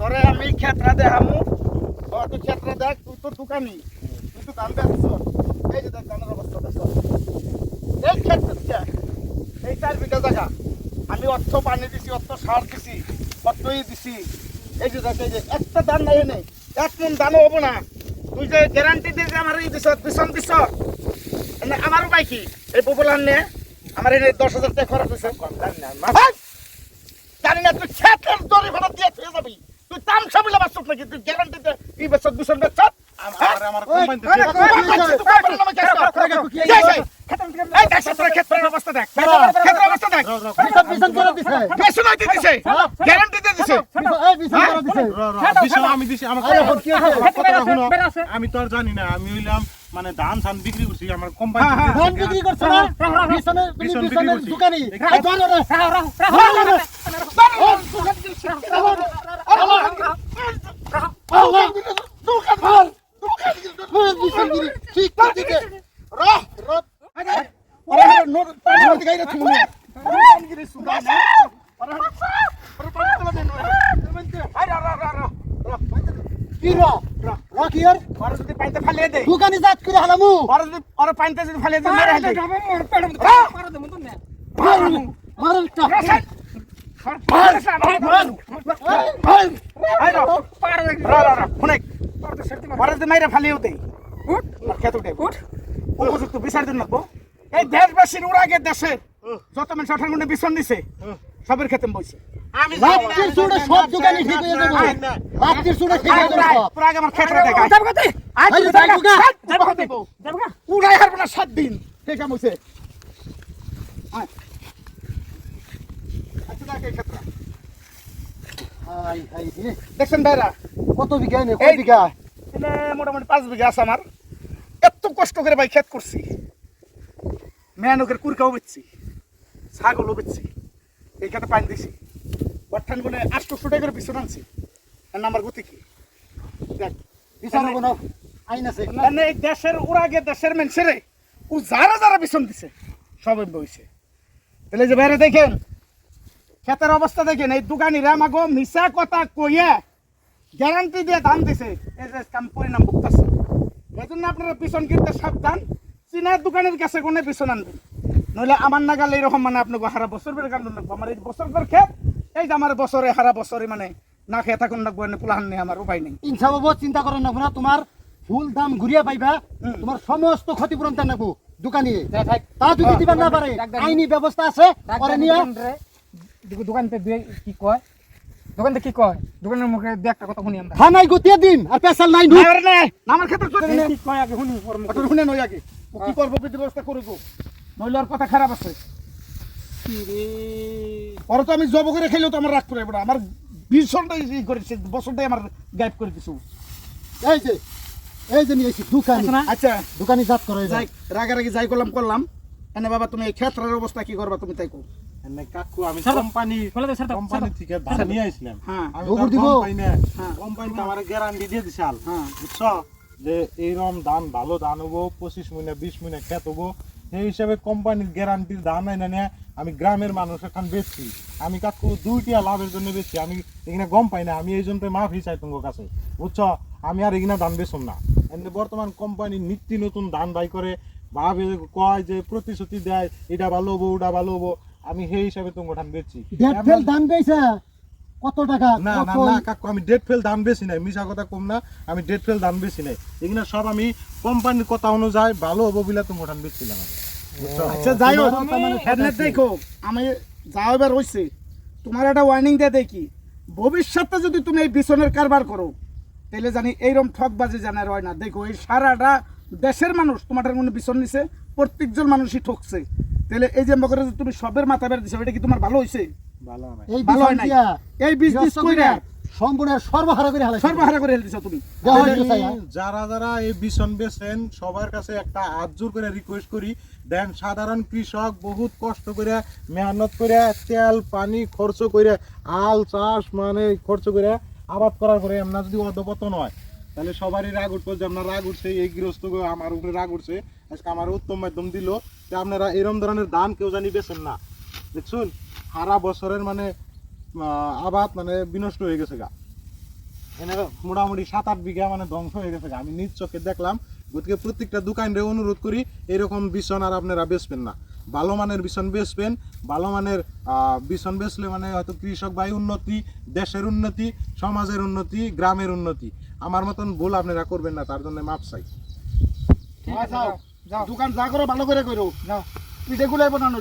তোরে আমি ক্ষেত্রা দেখামু তুই ক্ষেত্রে দেখ তুই তো দোকানি তুই তো ধান বেচছ এই যে দেখ ধানের অবস্থা দেখ এই ক্ষেত্রে এই 4 বিঘা জায়গা আমি অর্থ পানি দিছি অর্থ সার দিছি অর্থই দিছি এই যে দেখ এই যে একটা ধান নাই নেই এক মন ধানও হবো না তুই যে গ্যারান্টি দিয়ে যে আমার এই দিছ বিছন দিছ আমার উপায় কি এই পপুলার নে আমার এই 10,000 টাকা খরচ হয়েছে জানি না তুই ক্ষেতের দড়ি ভাড়া দিয়ে তুই যাবি তুই তামসা বলে বাঁচছ নাকি তুই গ্যারান্টি দে এই বেচছ বিছন বেচছ আমার অবস্থা দেখ আমি তো আর জানি না আমি হইলাম মানে ধান ধান বিক্রি করছি আমার কোম্পানি বিক্রি করছ না বিছনের দোকানি ঠিক ঠিক রহ রহ আরে নোট পানি গাইরা তুমি গিরে সুদা না আরে কি র র কি আর আর যদি পাইতে ফালিয়ে দে দোকানি জাত করে হালামু আর যদি আর পাইতে যদি ফালিয়ে দে মেরে হাতে মারো দেব তো না মারো টা মাইরা ফালিয়েও দেই খেত উঠে উপযুক্ত বিচার দিন লাগবো এই দেশবাসীর উড়াগে দেশে যত মানুষ 18 ঘন্টা বিছন দিছে সবের খেতে বইছে আমি রাত্রির চুড়ে সব দোকানি ঠিক হয়ে যাবে রাত্রির চুড়ে ঠিক হয়ে যাবে পুরো আগে আমার ক্ষেত্রে দেখা উড়াই হারবো না 7 দিন ঠিক আছে দেখছেন ভাইরা কত বিঘা নে কয় বিঘা এখানে মোটামুটি 5 বিঘা আছে আমার এত কষ্ট করে ভাই ক্ষেত করছি মেয়ানকের কুরকাও বেচছি ছাগলও বেচছি এই খেতে পানি দিছি বর্ঠান গুলো 800 টাকা করে পিছন আনছি এর নাম্বার গতি কি দেখ বিছানো কোনো আইন আছে মানে এই দেশের উড়াগে দেশের মানুষেরে ও যারা যারা পিছন দিছে সবাই বইছে তাহলে যে বাইরে দেখেন ক্ষেতের অবস্থা দেখেন এই দোকানিরা আমাকে মিশা কথা কইয়া গ্যারান্টি দিয়ে ধান দিছে এই যে কাম পরিণাম ভুগতেছে এই জন্য আপনারা পিছন কিনতে সাবধান চীনের দোকানের কাছে কোনে পিছন আনবেন নইলে আমার নাগাল এইরকম মানে আপনাকে সারা বছর বেড়ে কান্দন লাগবো আমার এই বছর পর ক্ষেত এই যে আমার বছরে সারা বছরে মানে না খেয়ে থাকুন লাগবো এনে পোলাহান নেই আমার উপায় নেই ইনশাআল্লাহ চিন্তা করেন না না তোমার ফুল দাম ঘুরিয়া পাইবা তোমার সমস্ত ক্ষতিপূরণ দেন নাকো দোকানি তা যদি দিবা না পারে আইনি ব্যবস্থা আছে পরে নিয়া দোকানতে কি কয় দোকানতে কি কয় দোকানের মুখে দু একটা কথা শুনি আমরা থানায় গতিয়া দিন আর পেশাল নাই ঢুক আমার ক্ষেত্রে চলে কি কয় আগে শুনি শুনে নই আগে ও কি করবো বিধি ব্যবস্থা করবো নইলে আর কথা খারাপ আছে ওরা তো আমি জব করে খেলেও তো আমার রাগ করে আমার 20 ঘন্টাই করেছে বছরটাই আমার গায়েব করে দিছো এই যে নিয়ে এসেছি দোকানি আচ্ছা দোকানি জাত করে যাই রাগারাগি যাই করলাম এনে বাবা তুমি এই ক্ষেত্রের অবস্থা কি করবা তুমি তাই কো এনে কাকু আমি কোম্পানি থেকে ধান নিয়ে আইছিলাম হ্যাঁ কোম্পানি তো আমার গ্যারান্টি দিয়ে দিছাল বুঝছো যে এইরকম ধান ভালো ধান হবো 25 মহিনা 20 মহিনা ক্ষেত হবো সেই হিসাবে কোম্পানির গ্যারান্টির ধান এনে নিয়ে আমি গ্রামের মানুষ এখন বেচছি আমি কাকু 2টা লাভের জন্য বেচছি আমি এখানে গম পাই না আমি এই জন্য মাফি চাই তোমার কাছে বুঝছো আমি আর এখানে ধান বেচুম না এমনি বর্তমান কোম্পানি নিত্য নতুন ধান বাই করে ভাবে কয় যে প্রতিশ্রুতি দেয় এটা ভালো হবো ওটা ভালো হবো আমি সেই হিসাবে তোমার ধান বেচছি ডেটফেল ধান বেচা কত টাকা না না না কাকু আমি ডেট ফেল দাম বেশি নাই মিছা কথা কম না আমি ডেট ফেল দাম বেশি নাই এগুলো সব আমি কোম্পানির কথা অনুযায়ী ভালো হবো বলে তোমার ধান বেচছিলাম আচ্ছা যাই হোক হেডনেট দেখো আমি যাও এবার হইছে তোমার একটা ওয়ার্নিং দিয়ে দেখি ভবিষ্যতে যদি তুমি এই বিছনের কারবার করো তাহলে জানি এইরকম ঠকবাজি জানার হয় না দেখো এই সারাটা দেশের মানুষ তোমাদের মনে বিছন নিছে প্রত্যেকজন মানুষই ঠকছে তাহলে এই যে মগরে তুমি সবের মাথা বের দিছো এটা কি তোমার ভালো হইছে এই বিষয় দিয়া এই বিজনেস কইরা সম্পূর্ণ সর্বহারা করে দিছো তুমি যারা যারা এই বিছন বেচেন সবার কাছে একটা হাত জোর করে রিকোয়েস্ট করি দেন সাধারণ কৃষক বহুত কষ্ট করে মেহনত করে তেল পানি খরচ করে আল চাষ মানে খরচ করে আবাদ করার পরে আমরা যদি অধপতন হয় তাহলে সবারই রাগ উঠবো যে আপনার রাগ উঠছে এই গৃহস্থ আমার উপরে রাগ উঠছে আজকে আমার উত্তম মাধ্যম দিল যে আপনারা এরকম ধরনের ধান কেউ জানি বেচেন না দেখছুন সারা বছরের মানে আবাদ মানে বিনষ্ট হয়ে গেছে গা এনে মোটামুটি 7-8 বিঘা মানে ধ্বংস হয়ে গেছে আমি নিজ চোখে দেখলাম। গতিকে প্রত্যেকটা দোকানরে অনুরোধ করি এরকম বিছন আর আপনারা বেচবেন না, ভালো মানের বিছন বেচবেন। ভালো মানের বিছন বেচলে মানে হয়তো কৃষক ভাই উন্নতি, দেশের উন্নতি, সমাজের উন্নতি, গ্রামের উন্নতি। আমার মতন ভুল আপনারা করবেন না, তার জন্য মাপ চাই। ঠিক আছে, যাও যাও দোকান যা করো ভালো করে করো, যাও পিঠে গুলাই বানানো